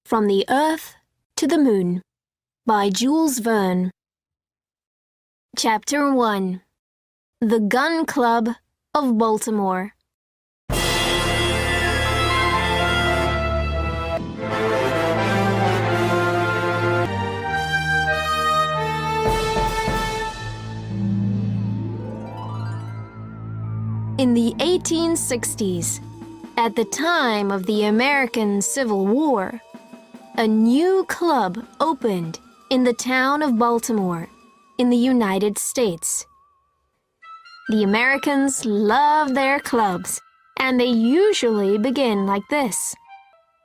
From the Earth to the Moon by Jules Verne. Chapter 1. The Gun Club of Baltimore. In the 1860s, at the time of the American Civil War, a new club opened in the town of Baltimore, in the United States. The Americans love their clubs, and they usually begin like this.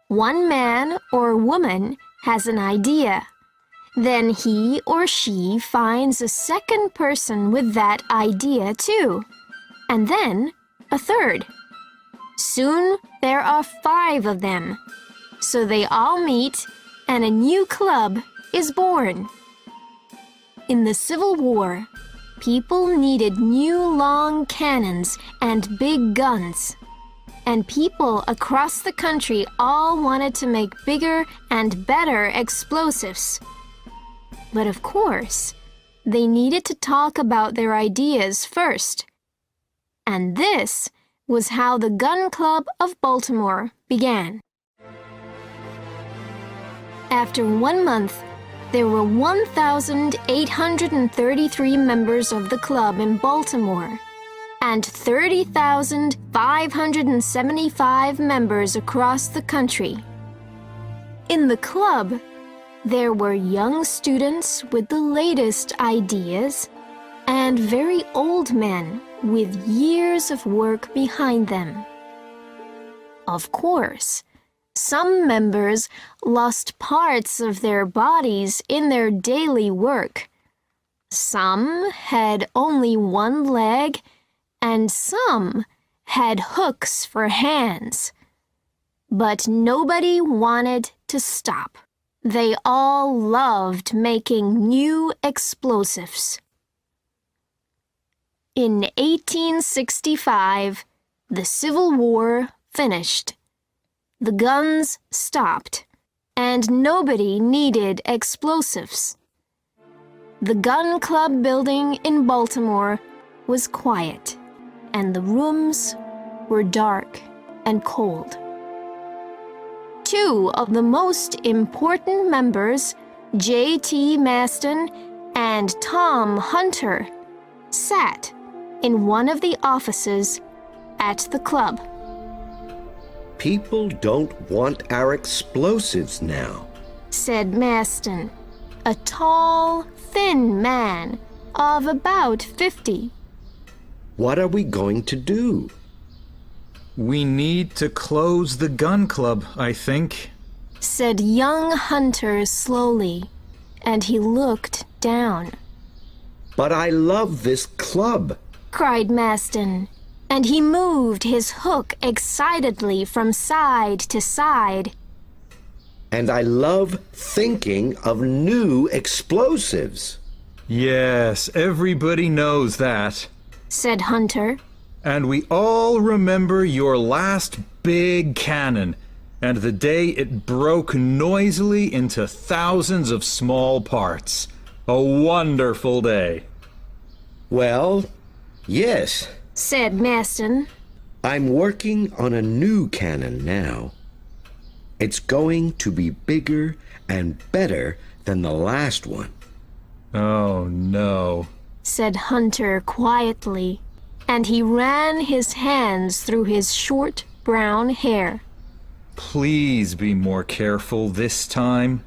One man or woman has an idea. Then he or she finds a second person with that idea too, and then a third. Soon there are 5 of them. So they all meet, and a new club is born. In the Civil War, people needed new long cannons and big guns. And people across the country all wanted to make bigger and better explosives. But of course, they needed to talk about their ideas first. And this was how the Gun Club of Baltimore began. After 1 month, there were 1,833 members of the club in Baltimore, and 30,575 members across the country. In the club, there were young students with the latest ideas, and very old men with years of work behind them. Of course, some members lost parts of their bodies in their daily work. Some had only one leg, and some had hooks for hands. But nobody wanted to stop. They all loved making new explosives. In 1865, the Civil War finished. The guns stopped, and nobody needed explosives. The Gun Club building in Baltimore was quiet, and the rooms were dark and cold. 2 of the most important members, J.T. Maston and Tom Hunter, sat in one of the offices at the club. People don't want our explosives now, said Maston, a tall, thin man of about 50. What are we going to do? We need to close the gun club, I think, said young Hunter slowly, and he looked down. But I love this club, cried Maston, and he moved his hook excitedly from side to side. And I love thinking of new explosives. Yes, everybody knows that, said Hunter. And we all remember your last big cannon, and the day it broke noisily into thousands of small parts. A wonderful day. Well, yes, said Maston. I'm working on a new cannon now. It's going to be bigger and better than the last one. Oh, no, said Hunter quietly, and he ran his hands through his short brown hair. Please be more careful this time.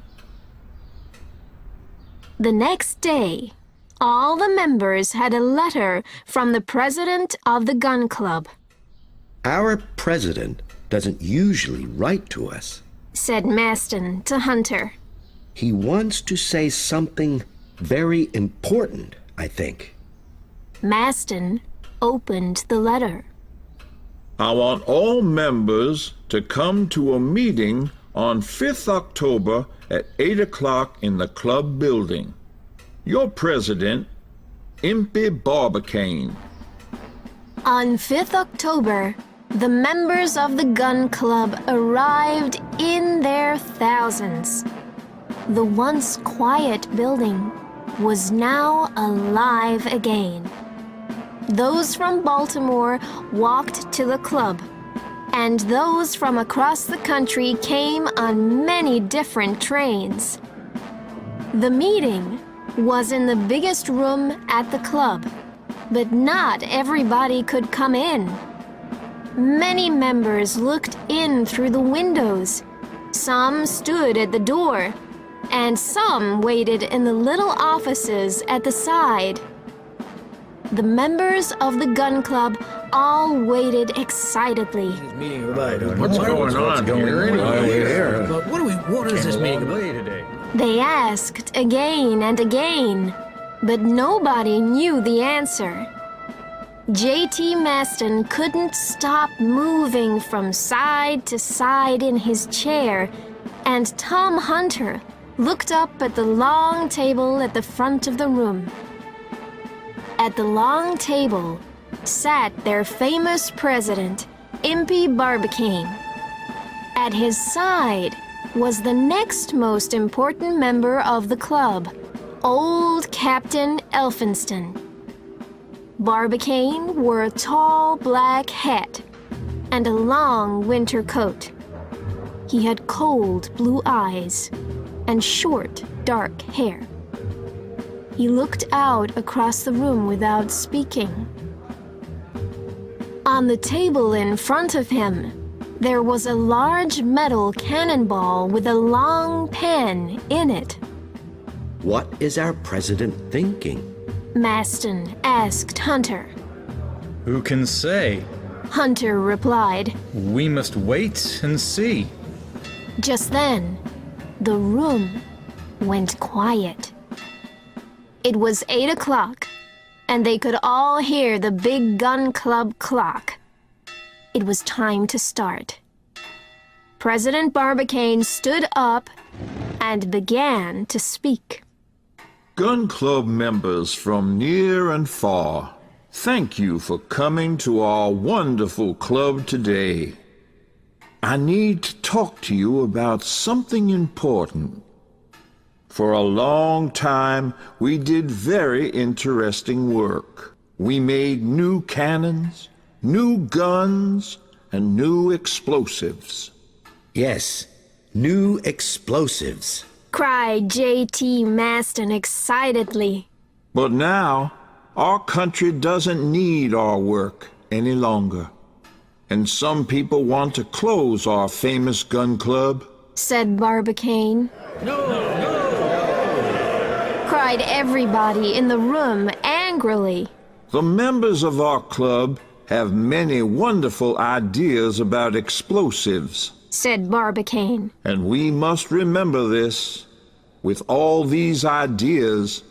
The next day, all the members had a letter from the president of the Gun Club. Our president doesn't usually write to us, said Maston to Hunter. He wants to say something very important, I think. Maston opened the letter. I want all members to come to a meeting on 5th October at 8 o'clock in the club building. Your president, Impey Barbicane. On 5th October, The members of the gun club arrived in their thousands. The once quiet building was now alive again. Those from Baltimore walked to the club, and those from across the country came on many different trains. The meeting was in the biggest room at the club, but not everybody could come in. Many members looked in through the windows. Some stood at the door, and some waited in the little offices at the side. The members of the gun club all waited excitedly. What's going on here? But what is this meeting about? They asked again and again, but nobody knew the answer. J.T. Maston couldn't stop moving from side to side in his chair, and Tom Hunter looked up at the long table at the front of the room. At the long table sat their famous president, Impey Barbicane. At his side was the next most important member of the club, old Captain Elphinston. Barbicane wore a tall black hat and a long winter coat. He had cold blue eyes and short dark hair. He looked out across the room without speaking. On the table in front of him, there was a large metal cannonball with a long pen in it. What is our president thinking? Maston asked Hunter. Who can say? Hunter replied. We must wait and see. Just then, the room went quiet. It was 8 o'clock, and they could all hear the big gun club clock. It was time to start. President Barbicane stood up and began to speak. Gun Club members from near and far, thank you for coming to our wonderful club today. I need to talk to you about something important. For a long time, we did very interesting work. We made new cannons, new guns, and new explosives. Yes, new explosives. Cried J.T. Maston excitedly. But now, our country doesn't need our work any longer. And some people want to close our famous gun club. Said Barbicane. Cried everybody in the room angrily. The members of our club have many wonderful ideas about explosives. Said Barbicane. And we must remember this. With all these ideas,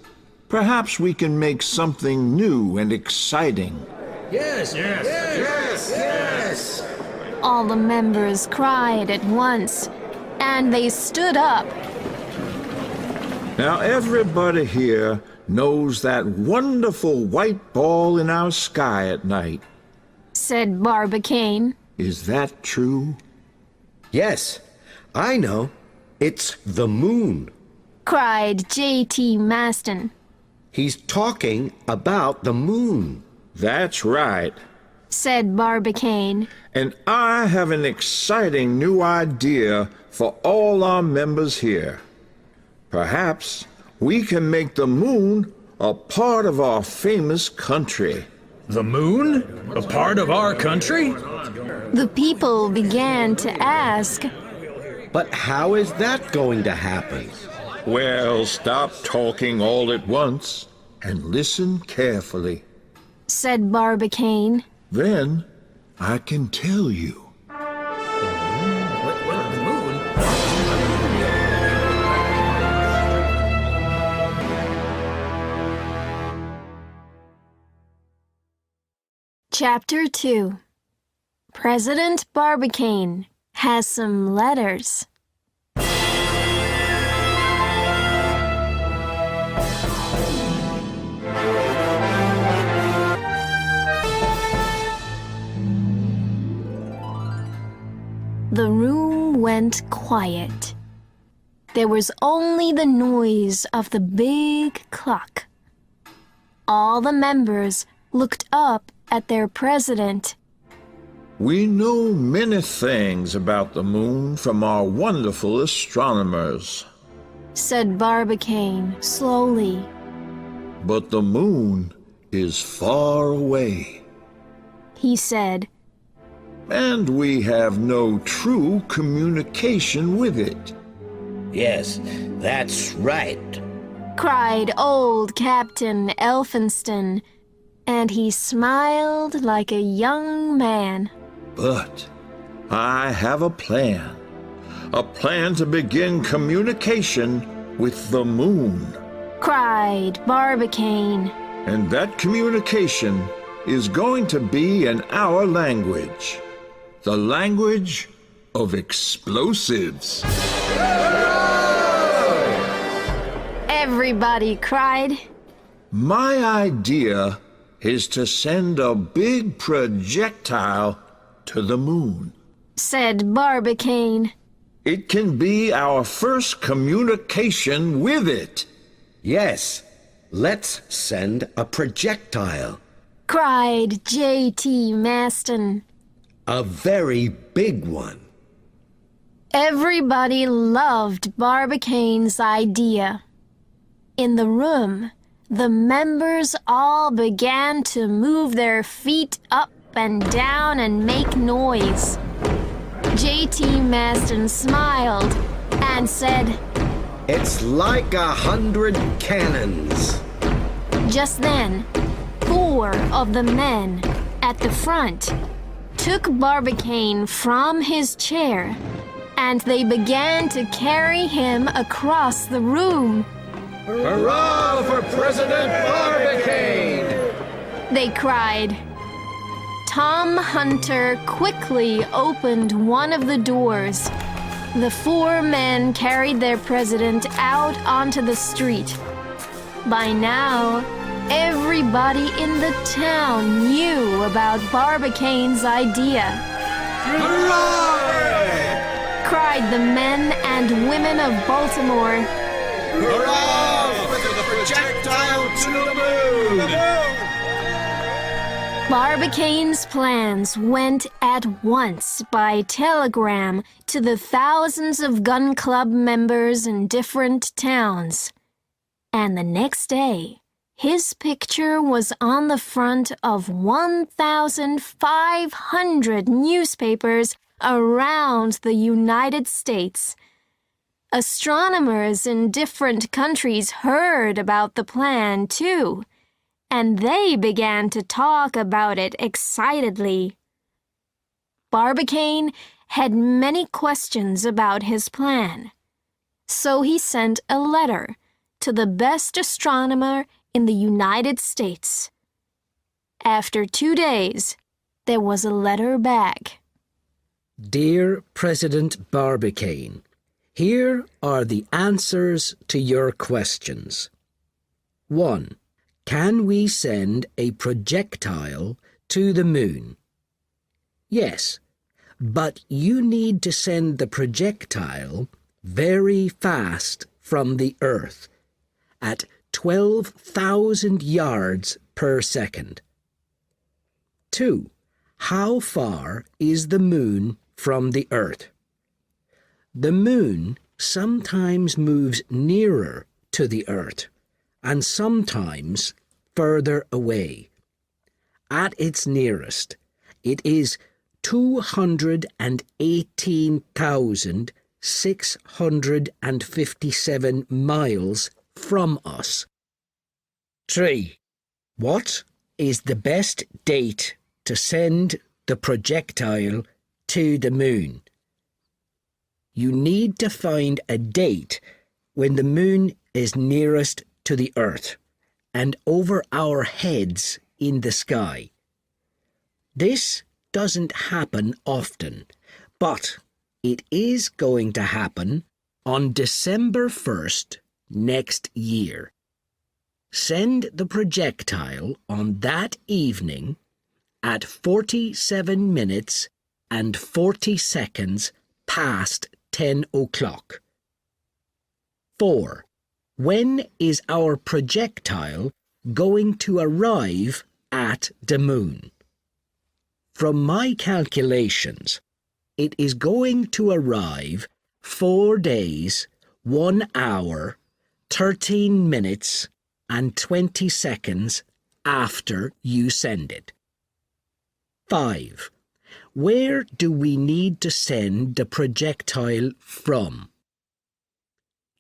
perhaps we can make something new and exciting. Yes. All the members cried at once, and they stood up. Now everybody here knows that wonderful white ball in our sky at night. Said Barbicane. Is that true? Yes, I know. It's the moon. Cried J.T. Maston. He's talking about the moon. That's right. Said Barbicane. And I have an exciting new idea for all our members here. Perhaps we can make the moon a part of our famous country. The moon? A part of our country? The people began to ask. But how is that going to happen? Well, stop talking all at once and listen carefully. Said Barbicane. Then I can tell you. What the moon? Chapter 2. President Barbicane has some letters. the room went quiet. There was only the noise of the big clock. All the members looked up at their president. We know many things about the moon from our wonderful astronomers. Said Barbicane slowly. But the moon is far away. He said. And we have no true communication with it. Yes, that's right. Cried old Captain Elphinstone, and he smiled like a young man. But I have a plan to begin communication with the moon. Cried Barbicane. And that communication is going to be in our language, the language of explosives. Everybody cried. My idea is to send a big projectile to the moon. Said Barbicane. It can be our first communication with it. Yes, let's send a projectile. Cried J.T. Maston. A very big one. Everybody loved Barbicane's idea. In the room, the members all began to move their feet up and down and make noise. J.T. Maston smiled and said, It's like 100 cannons. Just then, 4 of the men at the front took Barbicane from his chair, and they began to carry him across the room. Hurrah for President Barbicane! They cried. Tom Hunter quickly opened one of the doors. The 4 men carried their president out onto the street. By now, everybody in the town knew about Barbicane's idea. Hurrah! Cried the men and women of Baltimore. Hurrah for the projectile to the moon! Barbicane's plans went at once by telegram to the thousands of gun club members in different towns. And the next day, his picture was on the front of 1,500 newspapers around the United States. Astronomers in different countries heard about the plan, too, and they began to talk about it excitedly. Barbicane had many questions about his plan, so he sent a letter to the best astronomer in the United States. After 2 days, there was a letter back. Dear President Barbicane, here are the answers to your questions. 1. Can we send a projectile to the moon? Yes, but you need to send the projectile very fast from the Earth, at 12,000 yards per second. 2. How far is the moon from the Earth? The moon sometimes moves nearer to the Earth and sometimes further away. At its nearest, it is 218,657 miles from us. 3. What is the best date to send the projectile to the moon? You need to find a date when the moon is nearest to the Earth and over our heads in the sky. This doesn't happen often, but it is going to happen on December 1st next year. Send the projectile on that evening at 47 minutes and 40 seconds past 10 o'clock. 4. When is our projectile going to arrive at the moon? From my calculations, it is going to arrive 4 days, 1 hour, 13 minutes, and 20 seconds after you send it. 5. Where do we need to send the projectile from?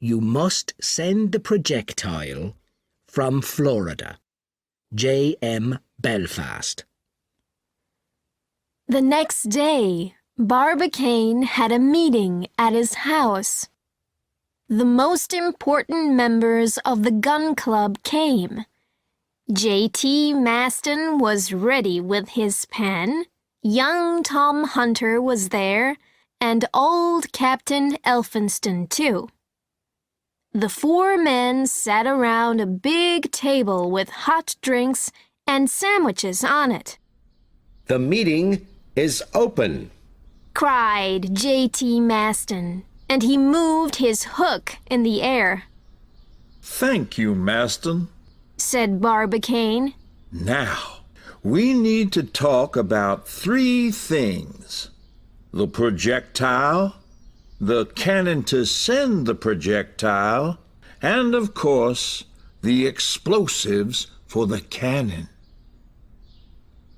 You must send the projectile from Florida. J.M. Belfast. The next day, Barbicane had a meeting at his house. The most important members of the gun club came. J.T. Maston was ready with his pen, young Tom Hunter was there, and old Captain Elphinston, too. The 4 men sat around a big table with hot drinks and sandwiches on it. The meeting is open, Cried J.T. Maston, and he moved his hook in the air. Thank you, Maston. Said Barbicane. Now, we need to talk about 3 things. The projectile, the cannon to send the projectile, and of course, the explosives for the cannon.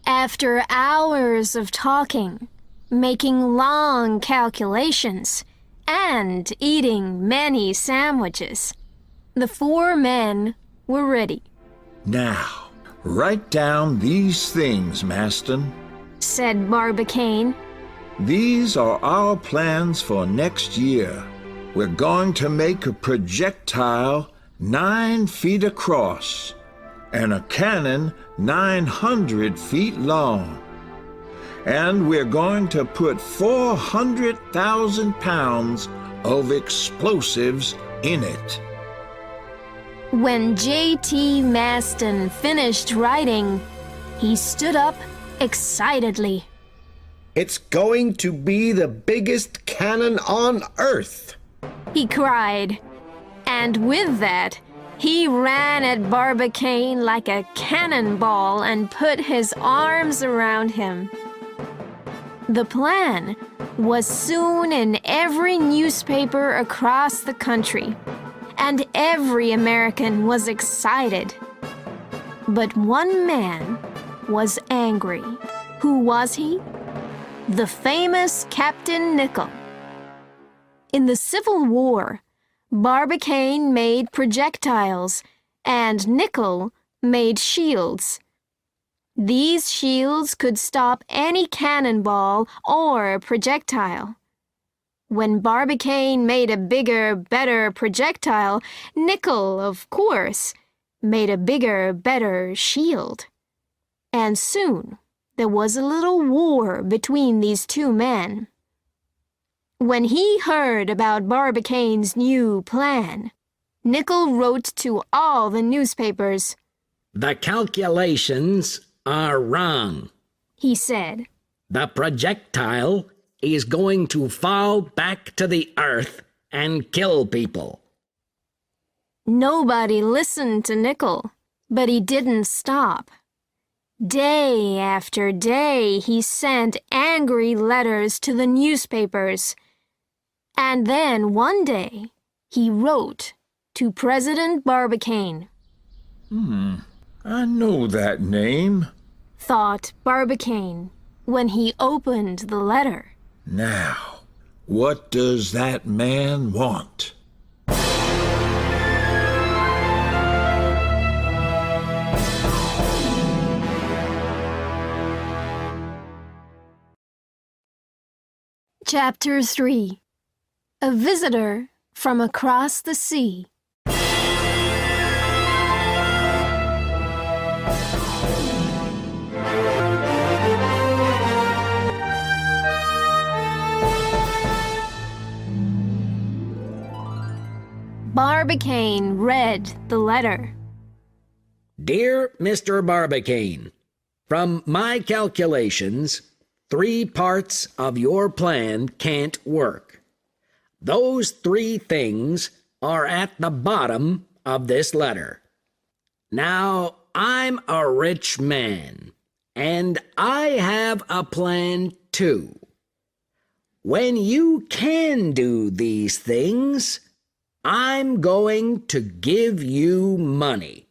After hours of talking, making long calculations, and eating many sandwiches, the 4 men were ready. Now, write down these things, Maston. Said Barbicane. These are our plans for next year. We're going to make a projectile 9 feet across and a cannon 900 feet long. And we're going to put 400,000 pounds of explosives in it. When J.T. Maston finished writing, he stood up excitedly. It's going to be the biggest cannon on Earth, He cried. And with that, he ran at Barbicane like a cannonball and put his arms around him. The plan was soon in every newspaper across the country, and every American was excited. But one man was angry. Who was he? The famous Captain Nicholl. In the Civil War, Barbicane made projectiles, and Nicholl made shields. These shields could stop any cannonball or projectile. When Barbicane made a bigger, better projectile, Nicholl, of course, made a bigger, better shield. And soon there was a little war between these 2 men. When he heard about Barbicane's new plan, Nicholl wrote to all the newspapers. The calculations are wrong, He said. The projectile is going to fall back to the earth and kill people. Nobody listened to Nicholl, but he didn't stop. Day after day he sent angry letters to the newspapers. And then one day he wrote to President Barbicane. I know that name. Thought Barbicane when he opened the letter. Now, what does that man want? Chapter 3. A Visitor from Across the Sea. Barbicane read the letter. Dear Mr. Barbicane, from my calculations, 3 parts of your plan can't work. Those 3 things are at the bottom of this letter. Now, I'm a rich man, and I have a plan too. When you can do these things, I'm going to give you money.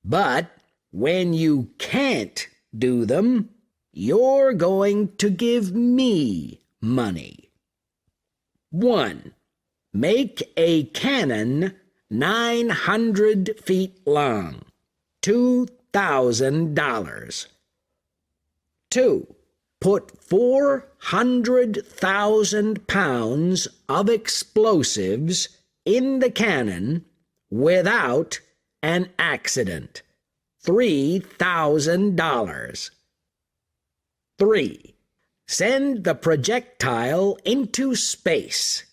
But when you can't do them, you're going to give me money. 1. Make a cannon 900 feet long, $2,000. 2. Put 400,000 pounds of explosives in the cannon without an accident, $3,000. 3. Send the projectile into space,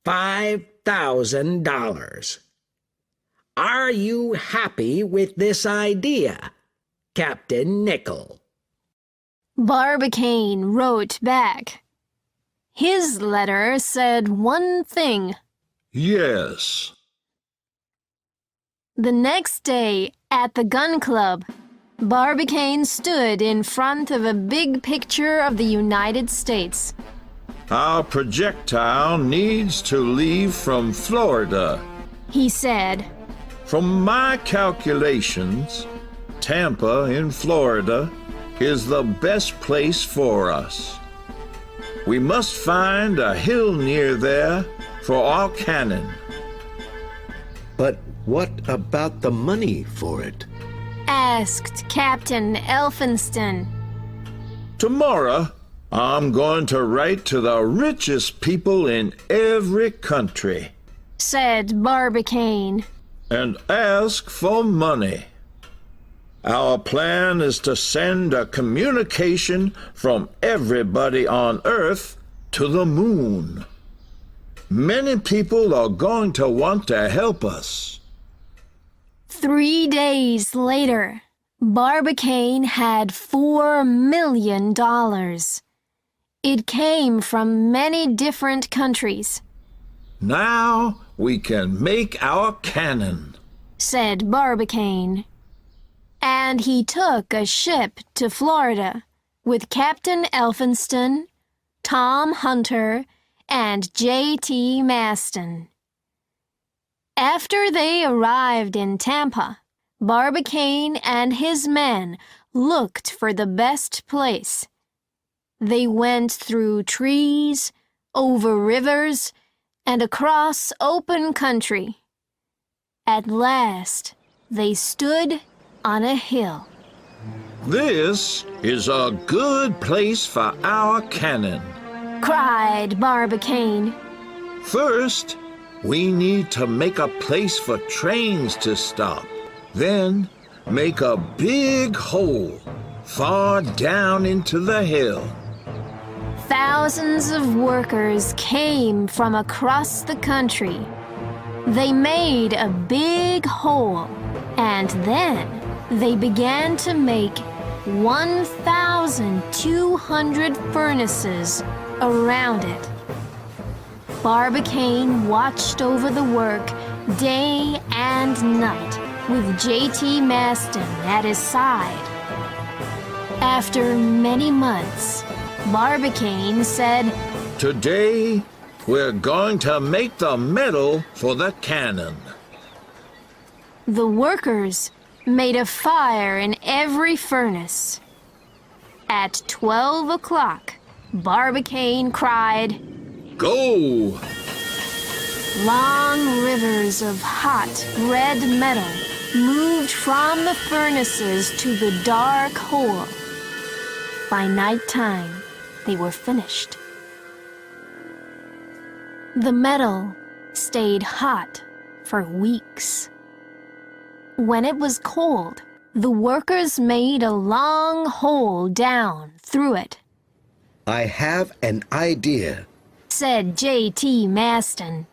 $5,000. Are you happy with this idea, Captain Nickel? Barbicane wrote back. His letter said one thing. Yes. The next day, at the gun club, Barbicane stood in front of a big picture of the United States. Our projectile needs to leave from Florida. He said, From my calculations, Tampa in Florida is the best place for us. We must find a hill near there for our cannon. But what about the money for it? asked Captain Elphinstone. Tomorrow, I'm going to write to the richest people in every country Said Barbicane. and ask for money. Our plan is to send a communication from everybody on Earth to the moon. Many people are going to want to help us. 3 days later, Barbicane had $4 million. It came from many different countries, Now we can make our cannon. said Barbicane. And he took a ship to Florida with Captain Elphinstone, Tom Hunter, and J.T. Maston. After they arrived in Tampa, Barbicane and his men looked for the best place. They went through trees, over rivers, and across open country. At last, they stood on a hill. This is a good place for our cannon. Cried Barbicane. First, we need to make a place for trains to stop. Then, make a big hole far down into the hill. Thousands of workers came from across the country. They made a big hole, and then they began to make 1,200 furnaces around it. Barbicane watched over the work day and night with J.T. Maston at his side. After many months, Barbicane said, Today, we're going to make the metal for the cannon. The workers made a fire in every furnace. At 12 o'clock, Barbicane cried, Go! Long rivers of hot red metal moved from the furnaces to the dark hole. By nighttime, they were finished. The metal stayed hot for weeks. When it was cold, the workers made a long hole down through it, I have an idea. said J.T. Maston.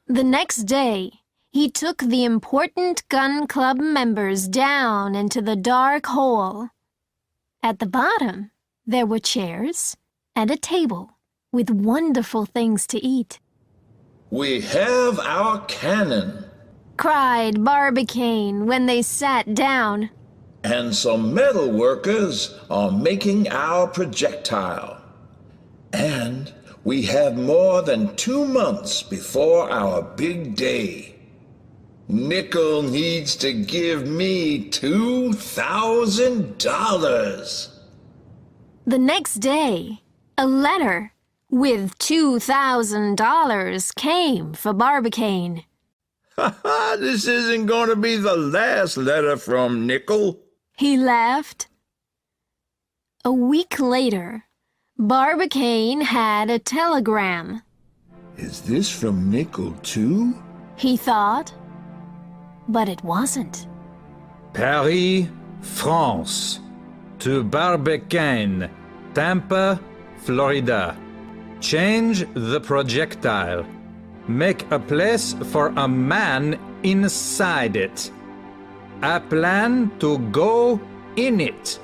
The next day, he took the important gun club members down into the dark hole. At the bottom, There were chairs and a table with wonderful things to eat. We have our cannon Cried Barbicane when they sat down. and some metal workers are making our projectile. And we have more than 2 months before our big day. Nickel needs to give me $2,000. The next day, a letter with $2,000 came for Barbicane. This isn't going to be the last letter from Nickel. He laughed. A week later, Barbicane had a telegram. Is this from Nickel too? He thought, but it wasn't. Paris, France. To Barbicane, Tampa, Florida. Change the projectile. Make a place for a man inside it. I plan to go in it.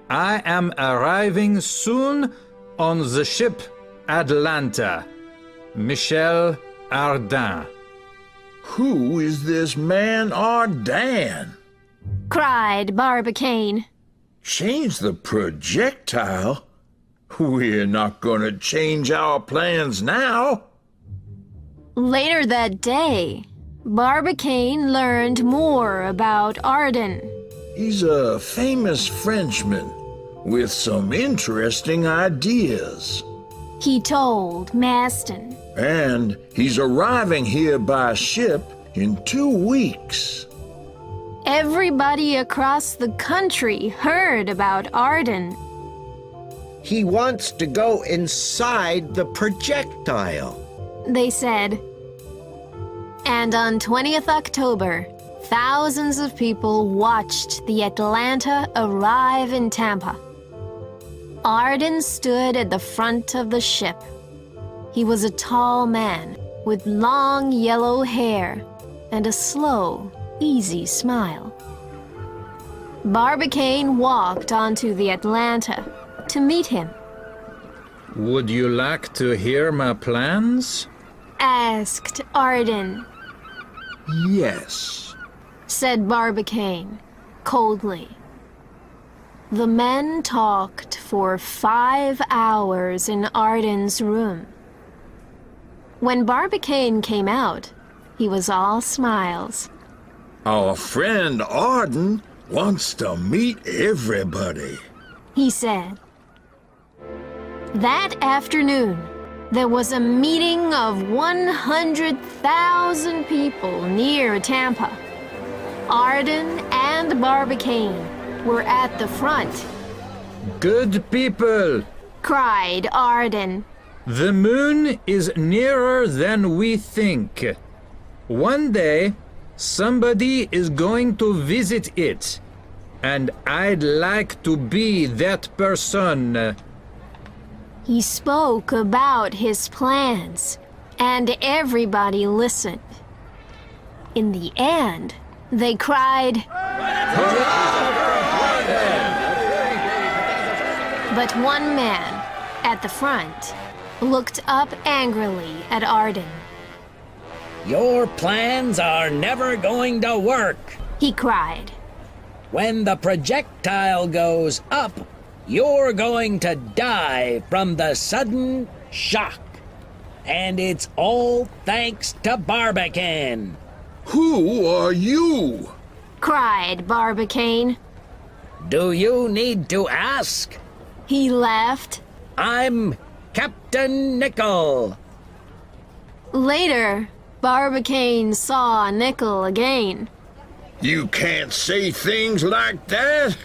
I am arriving soon on the ship Atlanta. Michel Arden. Who is this man Arden? Cried Barbicane. Change the projectile? We're not going to change our plans now. Later that day, Barbicane learned more about Arden. He's a famous Frenchman with some interesting ideas. He told Maston. And he's arriving here by ship in 2 weeks. Everybody across the country heard about Arden. He wants to go inside the projectile. They said. And on 20th October, thousands of people watched the Atlanta arrive in Tampa. Arden stood at the front of the ship. He was a tall man with long yellow hair and a slow, easy smile. Barbicane walked onto the Atlanta to meet him. Would you like to hear my plans? Asked Arden. Yes. Said Barbicane, coldly. The men talked for 5 hours in Arden's room. When Barbicane came out, he was all smiles. Our friend Arden wants to meet everybody. He said. That afternoon, there was a meeting of 100,000 people near Tampa. Arden and Barbicane were at the front. Good people, Cried Arden. the moon is nearer than we think. One day, somebody is going to visit it, and I'd like to be that person. He spoke about his plans, and everybody listened. In the end, they cried, but one man at the front looked up angrily at Arden. Your plans are never going to work. He cried. When the projectile goes up, you're going to die from the sudden shock. And it's all thanks to Barbicane. Who are you? Cried Barbicane. Do you need to ask? He laughed. I'm Captain Nickel. Later, Barbicane saw Nickel again. You can't say things like that.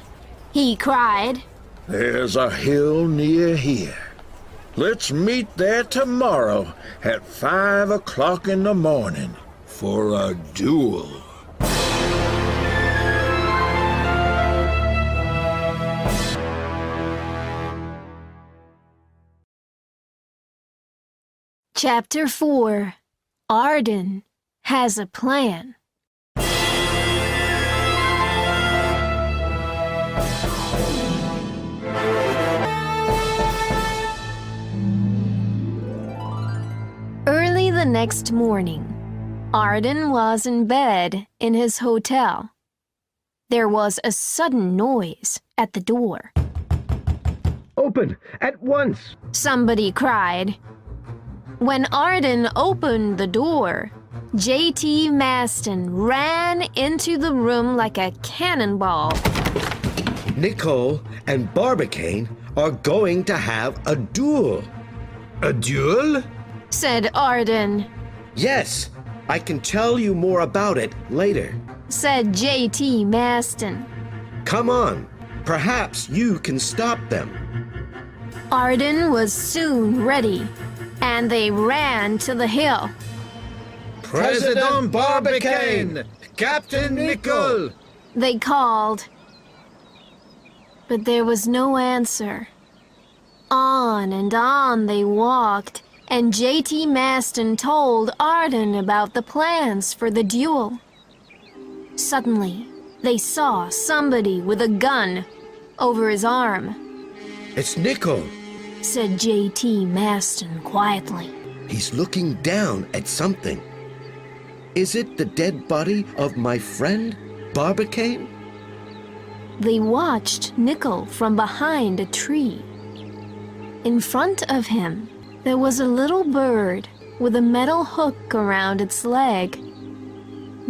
He cried. There's a hill near here. Let's meet there tomorrow at 5 o'clock in the morning for a duel. Chapter 4. Arden has a plan. the next morning, Arden was in bed in his hotel. There was a sudden noise at the door. Open at once! Somebody cried. When Arden opened the door, J.T. Maston ran into the room like a cannonball. Nicole and Barbicane are going to have a duel. A duel? Said Arden. Yes, I can tell you more about it later. Said J.T. Maston. Come on, perhaps you can stop them. Arden was soon ready, and they ran to the hill. President Barbicane! Captain Nicole! They called. But there was no answer. On and on they walked, and J.T. Maston told Arden about the plans for the duel. Suddenly, they saw somebody with a gun over his arm. It's Nicole. Said J.T. Maston quietly. He's looking down at something. Is it the dead body of my friend, Barbicane? They watched Nickel from behind a tree. In front of him, there was a little bird with a metal hook around its leg.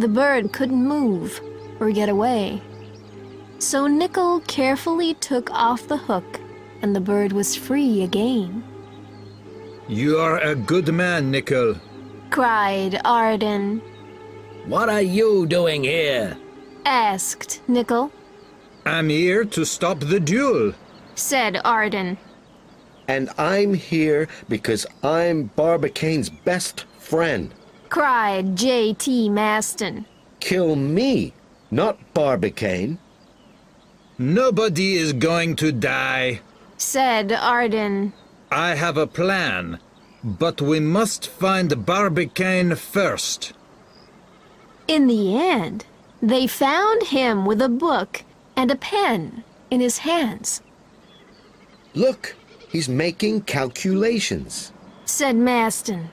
The bird couldn't move or get away. So Nickel carefully took off the hook, and the bird was free again. You are a good man, Nicole. Cried Arden. What are you doing here? Asked Nickel. I'm here to stop the duel. Said Arden. And I'm here because I'm Barbicane's best friend. Cried J.T. Maston. Kill me, not Barbicane. Nobody is going to die. Said Arden. I have a plan, but we must find Barbicane first. In the end, they found him with a book and a pen in his hands. Look, he's making calculations. Said Maston.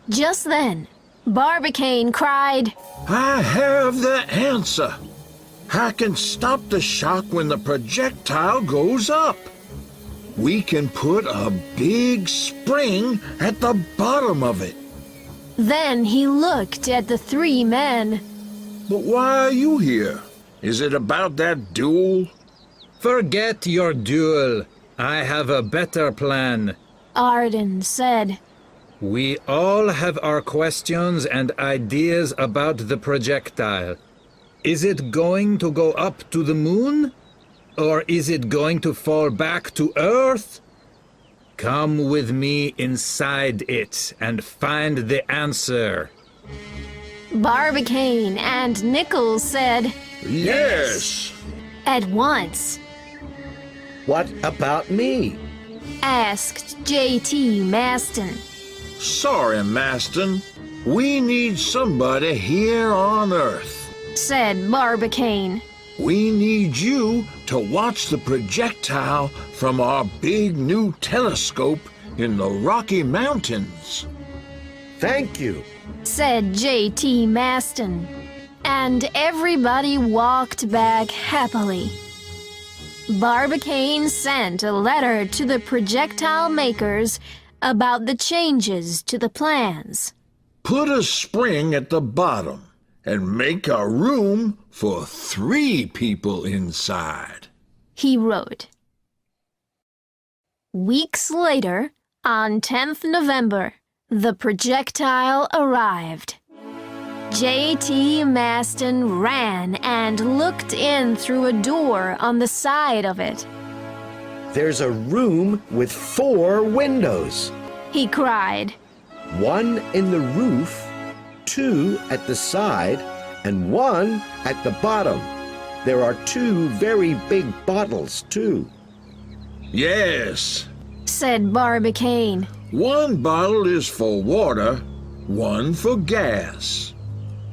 Just then, Barbicane cried, I have the answer. I can stop the shock when the projectile goes up. We can put a big spring at the bottom of it. Then he looked at the three men. But why are you here? Is it about that duel? Forget your duel. I have a better plan. Arden said. We all have our questions and ideas about the projectile. Is it going to go up to the moon? Or is it going to fall back to Earth? Come with me inside it and find the answer. Barbicane and Nickel said, Yes. at once. What about me? Asked J.T. Maston. Sorry, Maston. We need somebody here on Earth. Said Barbicane. We need you to watch the projectile from our big new telescope in the Rocky Mountains. Thank you. Said J.T. Maston. And everybody walked back happily. Barbicane sent a letter to the projectile makers about the changes to the plans. Put a spring at the bottom and make a room for 3 people inside. He wrote. Weeks later, on 10th November, the projectile arrived. J.T. Maston ran and looked in through a door on the side of it. There's a room with 4 windows. He cried. 1 in the roof, 2 at the side, and 1 at the bottom. There are 2 very big bottles, too. Yes. Said Barbicane. 1 bottle is for water, 1 for gas.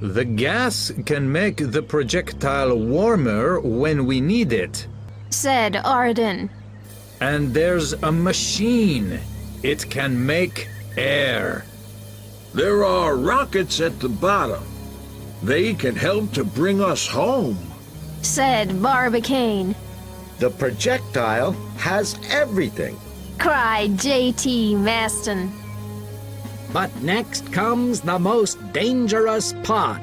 The gas can make the projectile warmer when we need it. Said Arden. And there's a machine. It can make air. There are rockets at the bottom. They can help to bring us home. said Barbicane. The projectile has everything. Cried J.T. Maston. But next comes the most dangerous part.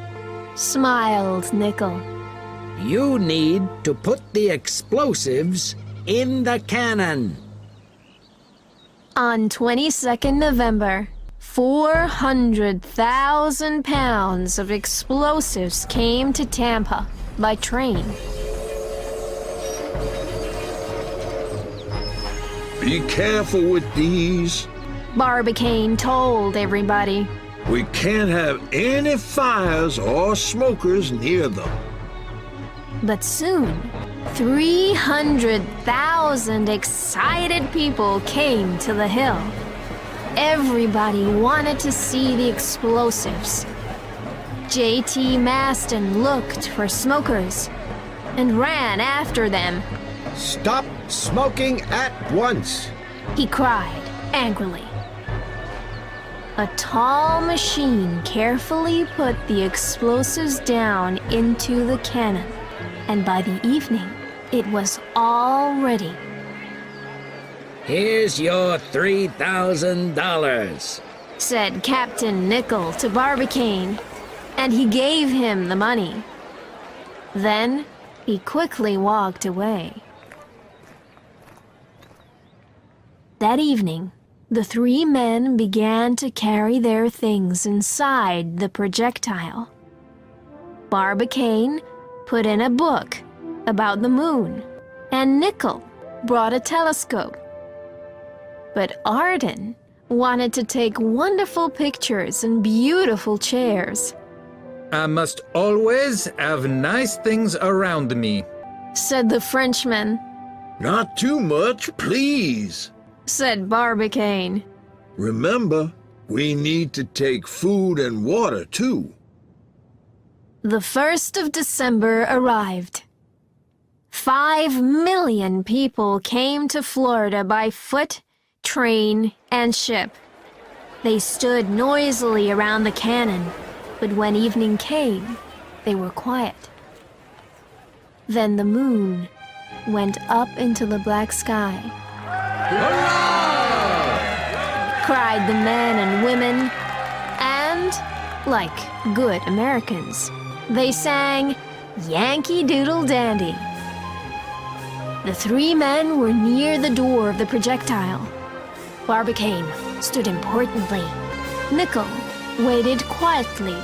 Smiled Nickel. You need to put the explosives in the cannon. On 22nd November, 400,000 pounds of explosives came to Tampa by train. Be careful with these. Barbicane told everybody. We can't have any fires or smokers near them. But soon, 300,000 excited people came to the hill. Everybody wanted to see the explosives. J.T. Maston looked for smokers and ran after them. Stop smoking at once. He cried angrily. A tall machine carefully put the explosives down into the cannon, and by the evening, it was all ready. Here's your $3,000, said Captain Nickel to Barbicane, and he gave him the money. Then he quickly walked away. That evening, the three men began to carry their things inside the projectile. Barbicane put in a book about the moon, and Nickel brought a telescope. But Arden wanted to take wonderful pictures and beautiful chairs, I must always have nice things around me. said the Frenchman, Not too much, please. said Barbicane. Remember, we need to take food and water too. The 1st of December arrived. 5 million people came to Florida by foot, train, and ship. They stood noisily around the cannon, but when evening came, they were quiet. Then the moon went up into the black sky. Cried the men and women, and, like good Americans, they sang Yankee Doodle Dandy. The three men were near the door of the projectile. Barbicane stood importantly. Nickel waited quietly,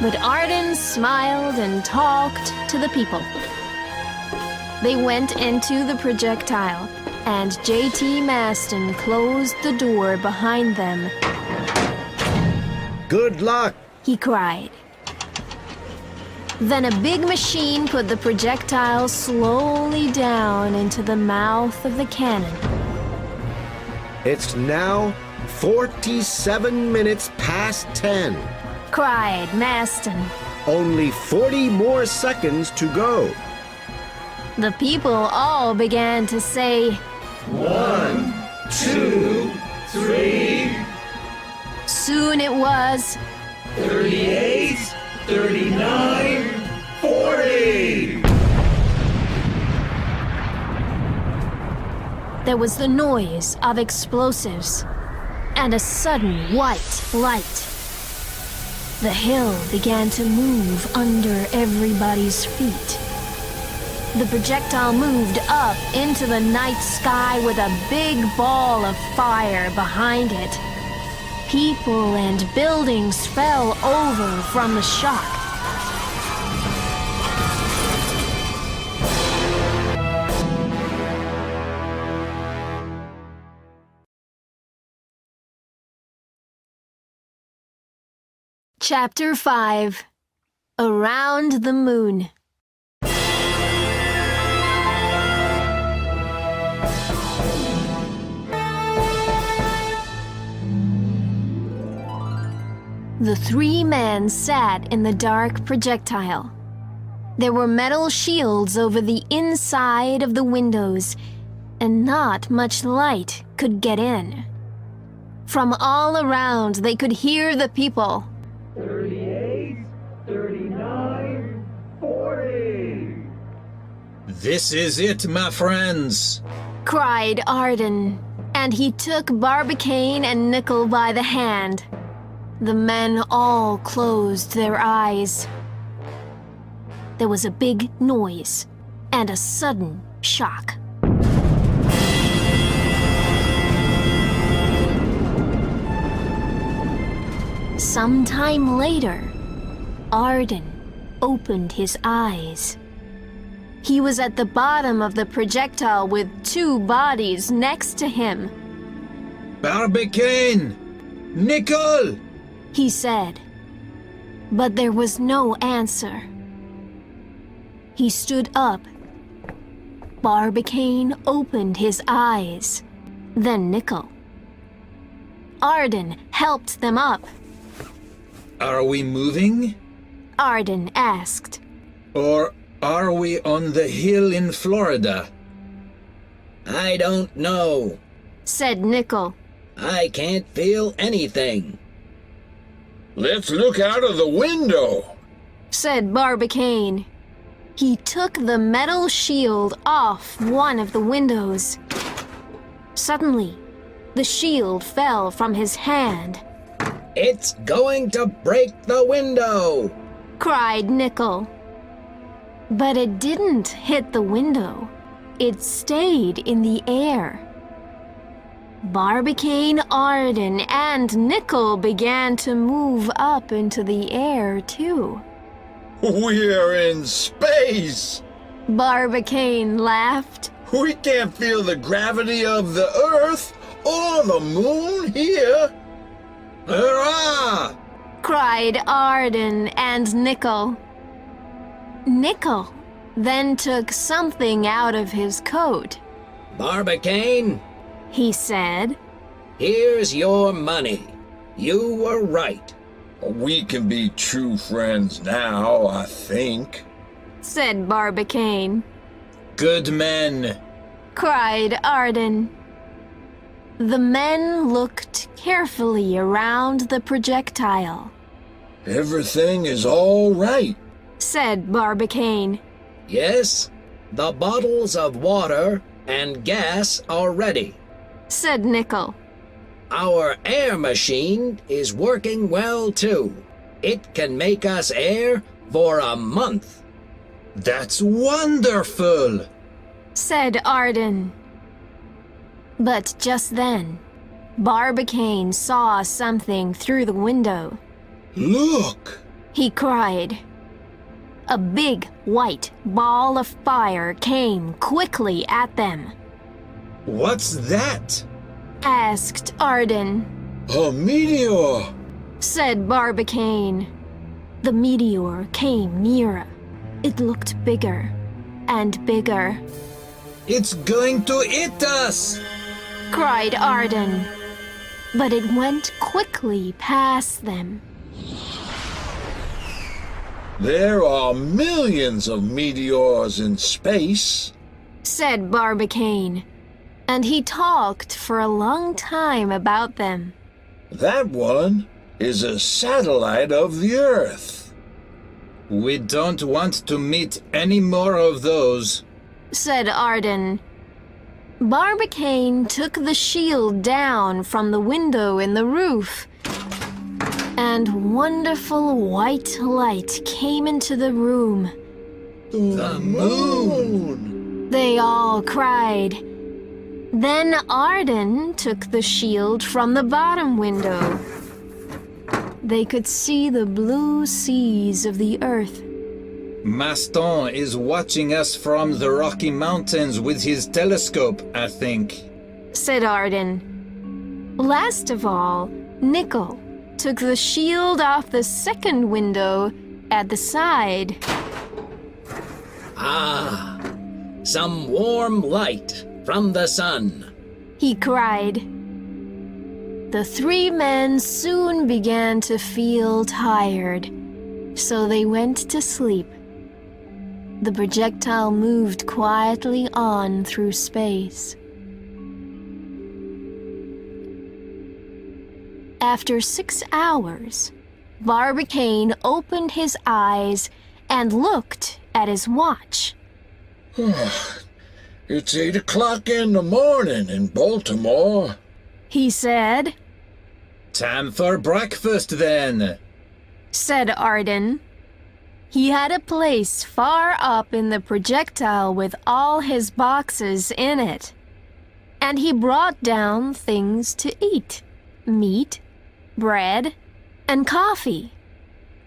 but Arden smiled and talked to the people. They went into the projectile, and J.T. Maston closed the door behind them. Good luck. He cried. Then a big machine put the projectile slowly down into the mouth of the cannon. It's now 47 minutes past 10. Cried Maston. Only 40 more seconds to go. The people all began to say, 1, 2, 3. soon it was 38, 39, 40. there was the noise of explosives and a sudden white light. The hill began to move under everybody's feet. The projectile moved up into the night sky with a big ball of fire behind it. People and buildings fell over from the shock. Chapter 5. Around the Moon. The three men sat in the dark projectile. There were metal shields over the inside of the windows, and not much light could get in. From all around, they could hear the people. 38, 39, 40. This is it, my friends. Cried Arden, and he took Barbicane and Nickel by the hand. The men all closed their eyes. There was a big noise and a sudden shock. Sometime later, Arden opened his eyes. He was at the bottom of the projectile with two bodies next to him. Barbicane! Nickel! He said, but there was no answer. He stood up. Barbicane opened his eyes, then Nickel. Arden helped them up. Are we moving? Arden asked. Or are we on the hill in Florida? I don't know. Said Nickel. I can't feel anything. Let's look out of the window. Said Barbicane. He took the metal shield off one of the windows. Suddenly, the shield fell from his hand. It's going to break the window! Cried Nickel. But it didn't hit the window. It stayed in the air. Barbicane, Arden, and Nickel began to move up into the air, too. We're in space. Barbicane laughed. We can't feel the gravity of the Earth or the moon here. Hurrah! Cried Arden and Nickel. Nickel then took something out of his coat. Barbicane, He said, here's your money. You were right. We can be true friends now, I think. said Barbicane. Good men. Cried Arden. The men looked carefully around the projectile. Everything is all right. Said Barbicane. Yes, the bottles of water and gas are ready. Said Nickel. Our air machine is working well too. It can make us air for a month. That's wonderful. Said Arden. But just then, Barbicane saw something through the window. Look! He cried. A big white ball of fire came quickly at them. What's that? Asked Arden. A meteor! Said Barbicane. The meteor came nearer. It looked bigger and bigger. It's going to hit us! Cried Arden. But it went quickly past them. There are millions of meteors in space. Said Barbicane. And he talked for a long time about them. That one is a satellite of the Earth. We don't want to meet any more of those. Said Arden. Barbicane took the shield down from the window in the roof, and wonderful white light came into the room. The moon! They all cried. Then Arden took the shield from the bottom window. They could see the blue seas of the earth. Maston is watching us from the Rocky Mountains with his telescope, I think. Said Arden. Last of all, Nickel took the shield off the second window at the side. Ah, some warm light from the sun. He cried. The three men soon began to feel tired, so they went to sleep. The projectile moved quietly on through space. After 6 hours, Barbicane opened his eyes and looked at his watch. It's 8 o'clock in the morning in Baltimore. He said, Time for breakfast then. said Arden. He had a place far up in the projectile with all his boxes in it. And he brought down things to eat, meat, bread, and coffee.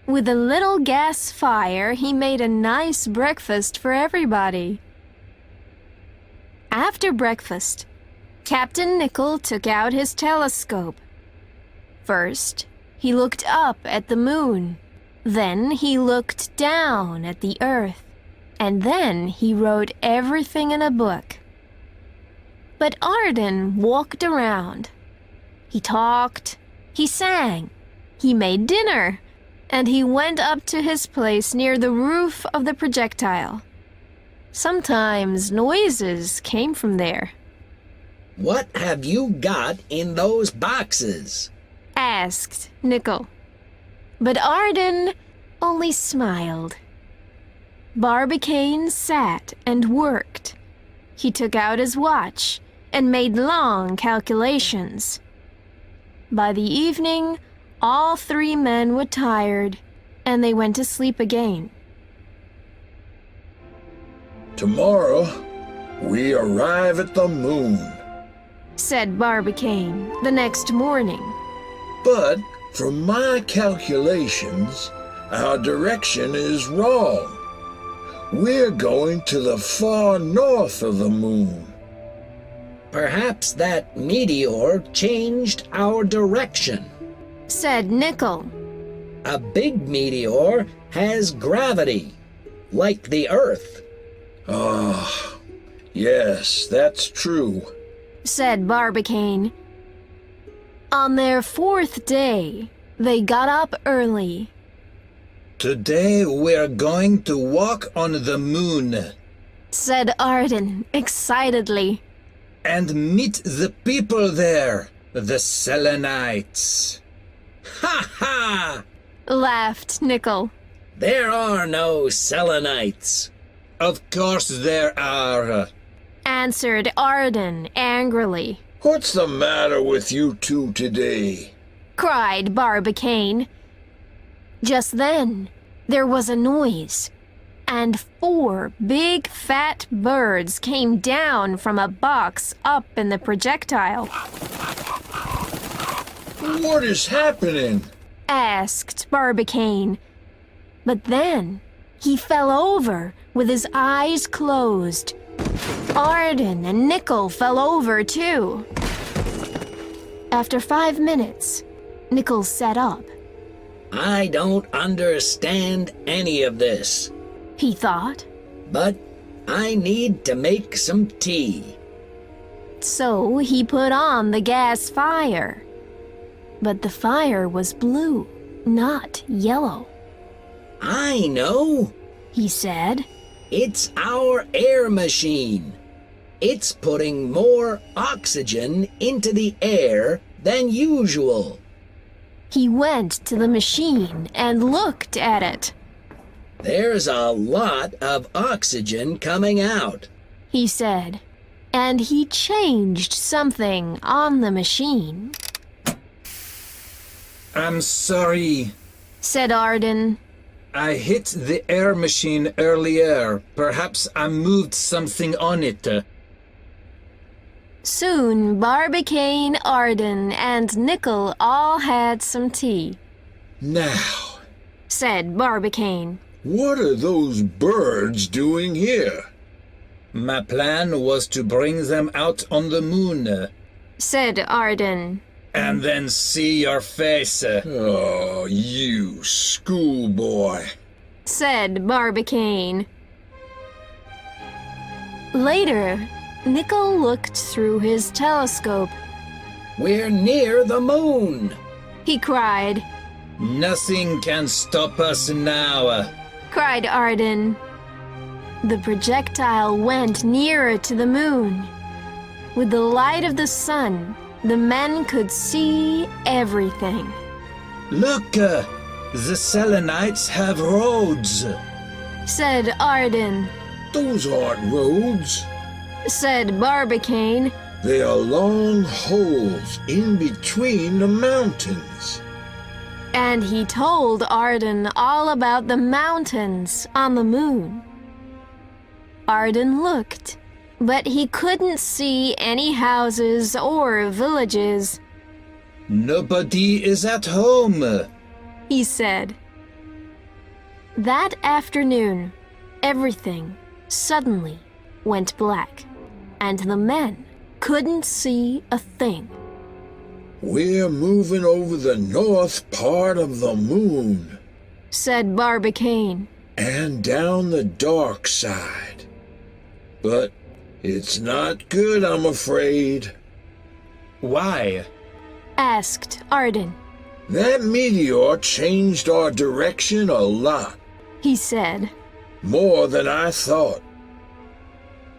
With a little gas fire, he made a nice breakfast for everybody. After breakfast, Captain Nicholl took out his telescope. First, he looked up at the moon. Then he looked down at the earth. And then he wrote everything in a book. But Arden walked around. He talked, he sang, he made dinner, and he went up to his place near the roof of the projectile. Sometimes noises came from there. What have you got in those boxes? Asked Nicholl. But Arden only smiled. Barbicane sat and worked. He took out his watch and made long calculations. By the evening, all 3 men were tired, and they went to sleep again. Tomorrow, we arrive at the moon. Said Barbicane the next morning. But from my calculations, our direction is wrong. We're going to the far north of the moon. Perhaps that meteor changed our direction. Said Nicholl. A big meteor has gravity, like the Earth. Ah, yes, that's true. Said Barbicane. On their 4th day, they got up early. Today we're going to walk on the moon Said Arden excitedly. and meet the people there, the Selenites. Ha ha! Laughed Nicholl. There are no Selenites. Of course there are. Answered Arden angrily. What's the matter with you two today? Cried Barbicane. Just then, there was a noise, and 4 big fat birds came down from a box up in the projectile. What is happening? Asked Barbicane. But then, he fell over with his eyes closed. Arden and Nicholl fell over too. After 5 minutes, Nicholl sat up. I don't understand any of this, He thought. but I need to make some tea. So he put on the gas fire. But the fire was blue, not yellow. I know. He said. It's our air machine. It's putting more oxygen into the air than usual. He went to the machine and looked at it. There's a lot of oxygen coming out. He said. And he changed something on the machine. I'm sorry. Said Arden. I hit the air machine earlier. Perhaps I moved something on it. Soon Barbicane, Arden, and Nicholl all had some tea. Now, Said Barbicane. what are those birds doing here? My plan was to bring them out on the moon Said Arden. and then see your face. Oh, you schoolboy. Said Barbicane. Later, Nicholl looked through his telescope. We're near the moon. He cried. Nothing can stop us now. Cried Arden. The projectile went nearer to the moon. With the light of the sun, The men could see everything. Look, the Selenites have roads, Said Arden. Those aren't roads. Said Barbicane. They are long holes in between the mountains. And he told Arden all about the mountains on the moon. Arden looked, but he couldn't see any houses or villages. Nobody is at home, He said. That afternoon, everything suddenly went black, and the men couldn't see a thing. We're moving over the north part of the moon Said Barbicane. and down the dark side. But it's not good, I'm afraid. Why? Asked Arden. That meteor changed our direction a lot, He said. more than I thought.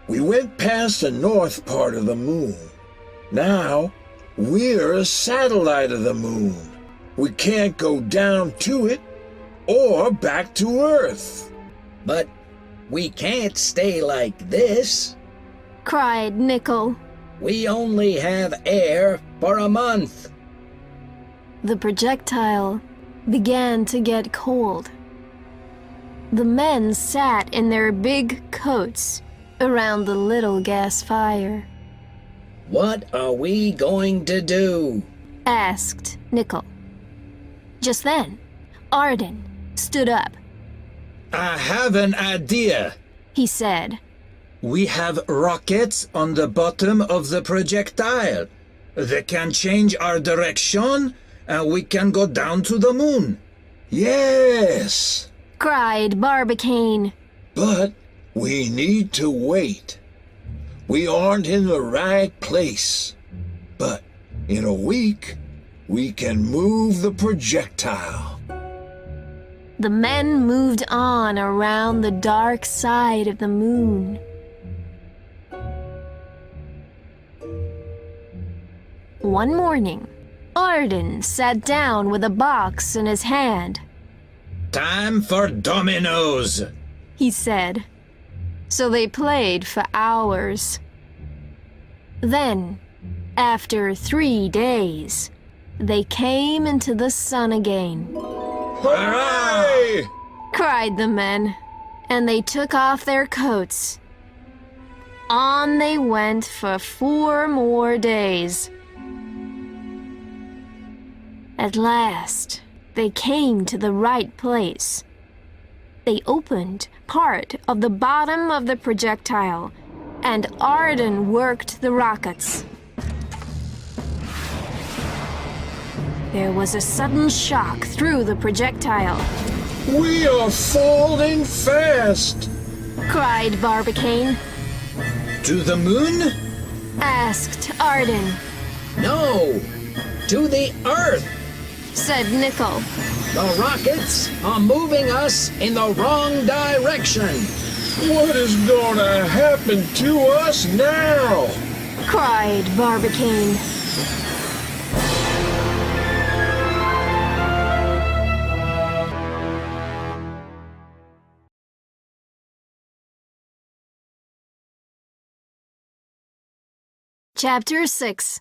We went past the north part of the moon. Now, we're a satellite of the moon. We can't go down to it or back to Earth. But we can't stay like this. Cried Nickel. We only have air for a month. The projectile began to get cold. The men sat in their big coats around the little gas fire. What are we going to do? Asked Nickel. Just then, Arden stood up. I have an idea. He said. We have rockets on the bottom of the projectile. They can change our direction and we can go down to the moon. Yes, Cried Barbicane. but we need to wait. We aren't in the right place. But in a week, we can move the projectile. The men moved on around the dark side of the moon. One morning, Arden sat down with a box in his hand. Time for dominoes. He said. So they played for hours. Then, after 3 days, they came into the sun again. Hooray! Cried the men, and they took off their coats. On they went for 4 more days. At last, they came to the right place. They opened part of the bottom of the projectile, and Arden worked the rockets. There was a sudden shock through the projectile. We are falling fast. Cried Barbicane. To the moon? Asked Arden. No, to the Earth. Said Nickel. The rockets are moving us in the wrong direction. What is going to happen to us now? Cried Barbicane. Chapter 6.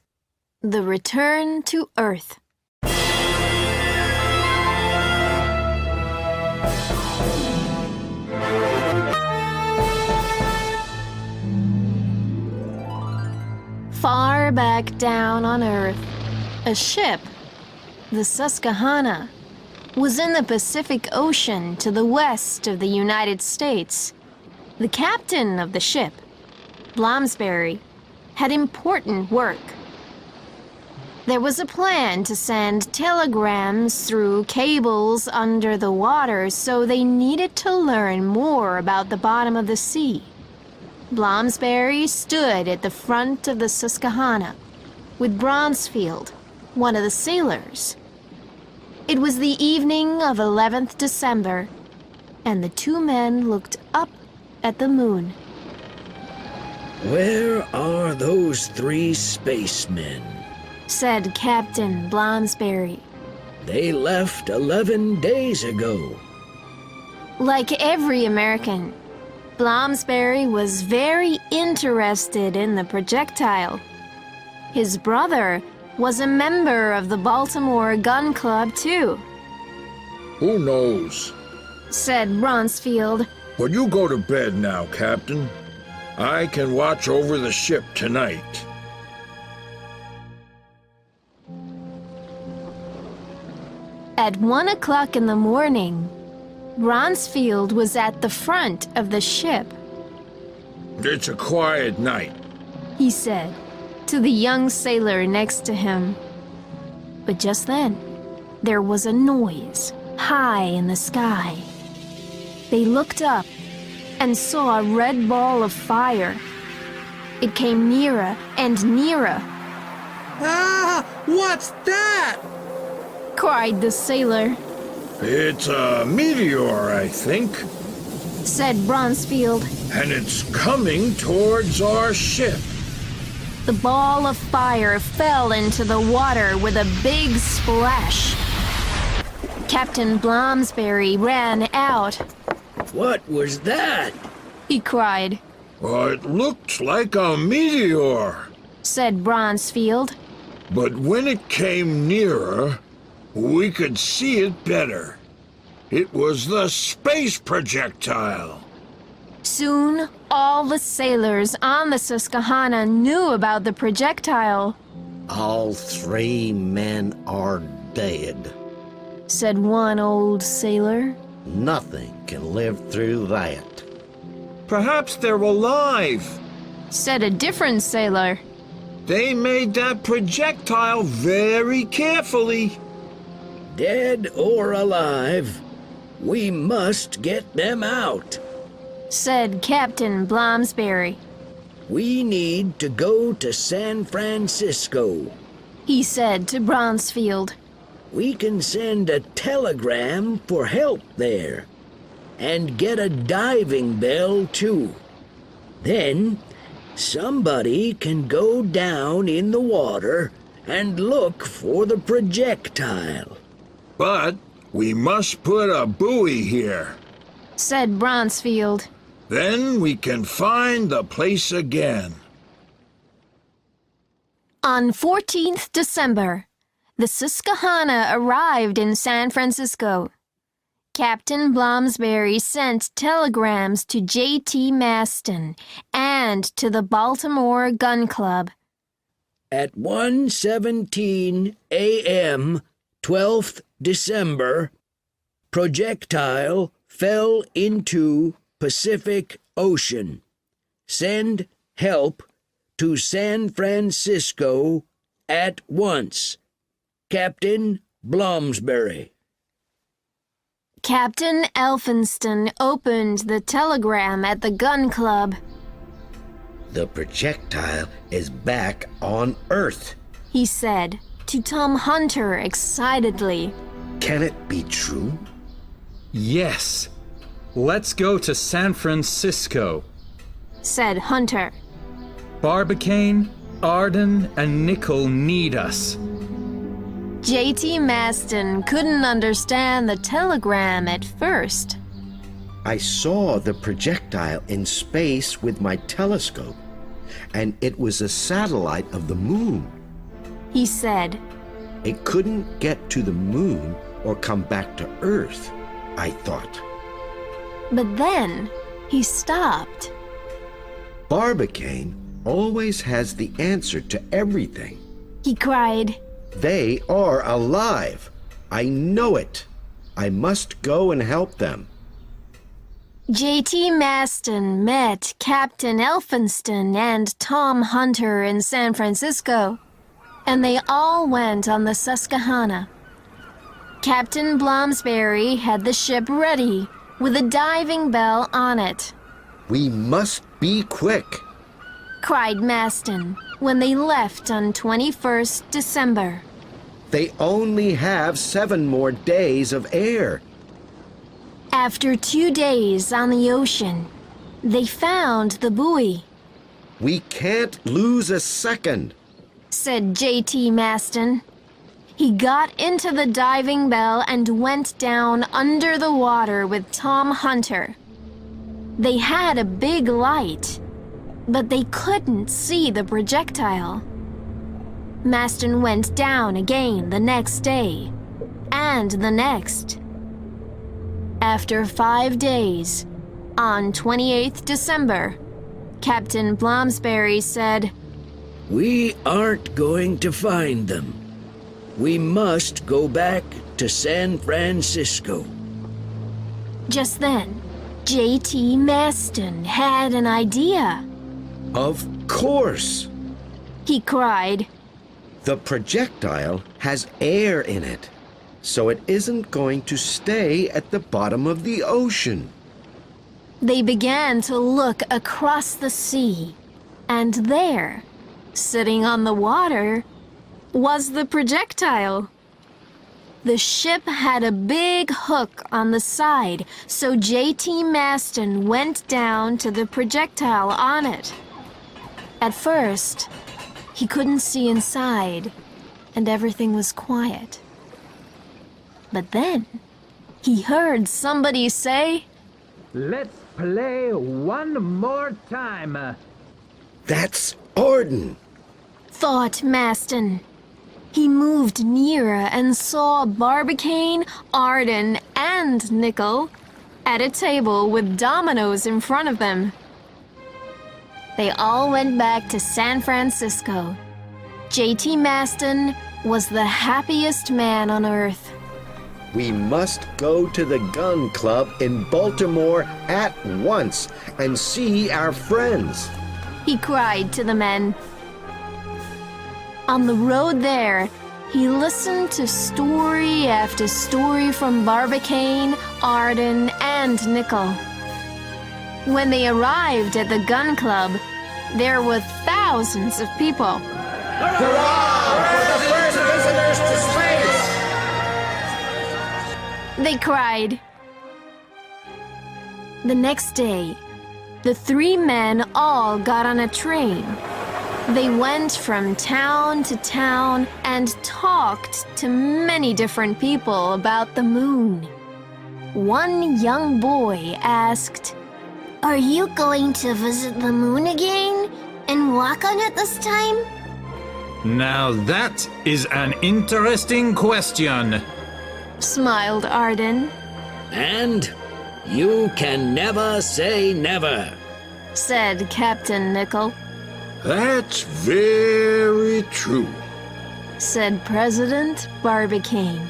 The Return to Earth. Far back down on Earth, a ship, the Susquehanna, was in the Pacific Ocean to the west of the United States. The captain of the ship, Bloomsbury, had important work. There was a plan to send telegrams through cables under the water, so they needed to learn more about the bottom of the sea. Bloomsbury stood at the front of the Susquehanna with Bronsfield, one of the sailors. It was the evening of 11th December, and the two men looked up at the moon. Where are those 3 spacemen? said Captain Blomsberry. They left 11 days ago. Like every American, Blomsberry was very interested in the projectile. His brother was a member of the Baltimore Gun Club, too, Who knows? said Bronsfield. But you go to bed now, Captain. I can watch over the ship tonight. At 1 o'clock in the morning, Bronsfield was at the front of the ship. It's a quiet night. He said to the young sailor next to him. But just then, there was a noise high in the sky. They looked up and saw a red ball of fire. It came nearer and nearer, Ah, what's that? cried the sailor. It's a meteor, I think, Said Bronsfield. and it's coming towards our ship. The ball of fire fell into the water with a big splash. Captain Blomsberry ran out. What was that? He cried, Well, it looked like a meteor, said Bronsfield. but when it came nearer, we could see it better. It was the space projectile. Soon, all the sailors on the Susquehanna knew about the projectile, All 3 men are dead. said one old sailor. Nothing can live through that. Perhaps they're alive. Said a different sailor. They made that projectile very carefully. Dead or alive, we must get them out. Said Captain Blomsberry. We need to go to San Francisco. He said to Bronsfield. We can send a telegram for help there, and get a diving bell too. Then somebody can go down in the water and look for the projectile. But we must put a buoy here. Said Bronsfield. Then we can find the place again. On 14th December, the Susquehanna arrived in San Francisco. Captain Blomsberry sent telegrams to J.T. Maston and to the Baltimore Gun Club. At 1:17 a.m., 12th December, projectile fell into Pacific Ocean. Send help to San Francisco at once. Captain Blomsberry. Captain Elphinston opened the telegram at the gun club. The projectile is back on Earth. He said to Tom Hunter excitedly. Can it be true? Yes. Let's go to San Francisco. Said Hunter. Barbicane, Arden, and Nickel need us. J.T. Maston couldn't understand the telegram at first. I saw the projectile in space with my telescope, and it was a satellite of the moon. He said. It couldn't get to the moon or come back to Earth, I thought. But then he stopped. Barbicane always has the answer to everything. He cried. They are alive. I know it. I must go and help them. J.T. Maston met Captain Elphinston and Tom Hunter in San Francisco, and they all went on the Susquehanna. Captain Blomsberry had the ship ready with a diving bell on it. We must be quick. Cried Maston when they left on 21st December. They only have 7 more days of air. After 2 days on the ocean, they found the buoy. We can't lose a second. said J.T. Maston. He got into the diving bell and went down under the water with Tom Hunter. They had a big light, but they couldn't see the projectile. Maston went down again the next day, and the next. After 5 days, on 28th December, Captain Blomsberry said, We aren't going to find them. We must go back to San Francisco. Just then, J.T. Maston had an idea. Of course. He cried, The projectile has air in it, so it isn't going to stay at the bottom of the ocean. They began to look across the sea, and there, sitting on the water, was the projectile. The ship had a big hook on the side, so J.T. Maston went down to the projectile on it. At first, he couldn't see inside, and everything was quiet. But then, he heard somebody say, Let's play one more time. That's Arden. thought Maston. He moved nearer and saw Barbicane, Arden, and Nickel at a table with dominoes in front of them. They all went back to San Francisco. J.T. Maston was the happiest man on earth. We must go to the gun club in Baltimore at once and see our friends. He cried to the men. On the road there, he listened to story after story from Barbicane, Arden, and Nickel. When they arrived at the gun club, there were thousands of people. They cried. The next day, the 3 men all got on a train. They went from town to town and talked to many different people about the moon. One young boy asked, Are you going to visit the moon again and walk on it this time? Now that is an interesting question. Smiled Arden. And you can never say never. Said Captain Nickel. That's very true. Said President Barbicane.